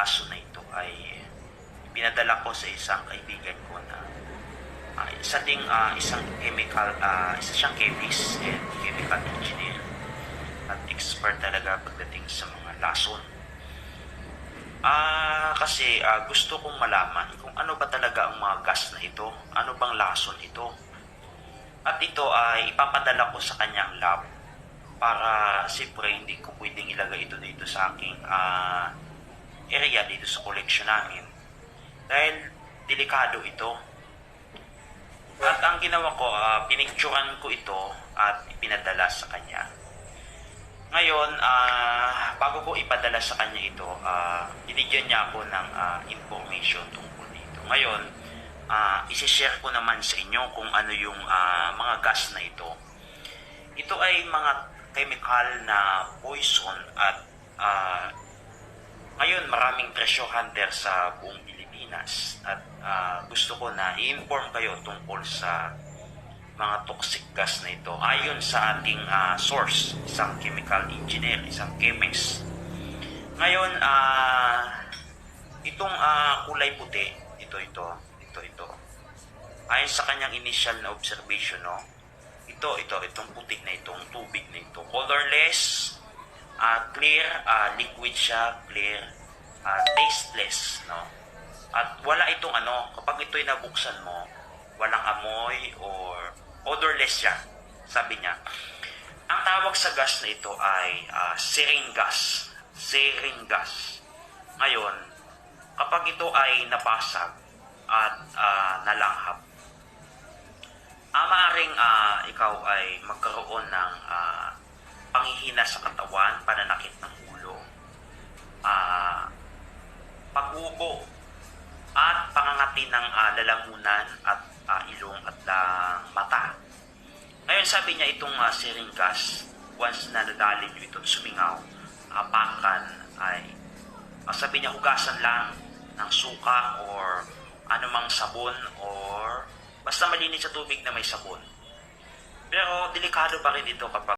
laso na ito ay pinadala ko sa isang kaibigan ko na isang isa siyang chemist and chemical engineer at expert talaga pagdating sa mga lason. Kasi gusto kong malaman kung ano ba talaga ang mga gas na ito, ano bang lason ito. At ito ay ipapadala ko sa kanyang lab para siyempre hindi ko pwedeng ilagay ito dito sa aking area dito sa collection namin dahil delikado ito. At ang ginawa ko, pinicturean ko ito at ipinadala sa kanya. Ngayon, bago ko ipadala sa kanya ito, binigyan niya ako ng information tungkol dito. Ngayon, isi-share ko naman sa inyo kung ano yung mga gas na ito. Ito ay mga chemical na poison at ngayon maraming treasure hunter sa buong Pilipinas at gusto ko na i-inform kayo tungkol sa mga toxic gas na ito ayon sa ating source, isang chemical engineer, isang chemist. Ngayon, itong kulay puti, ito. Ayon sa kanyang initial na observation, no? Itong puti na itong tubig na ito, colorless, clear, liquid siya, clear, tasteless, no? At wala itong kapag ito'y nabuksan mo, walang amoy or odorless siya, sabi niya. Ang tawag sa gas na ito ay sarin gas. Sarin gas. Ngayon, kapag ito ay napasag at nalanghap, maaaring ikaw ay magkaroon ng panghihina sa katawan, pananakit ng ulo, pag-ubo, at pangangati ng lalamunan at ilong at mata. Ngayon sabi niya itong sarin gas, once na nadali nyo ito sumingaw, apakan ay sabi niya hugasan lang ng suka or anumang sabon or basta malinis sa tubig na may sabon. Pero delikado pa rin ito kapag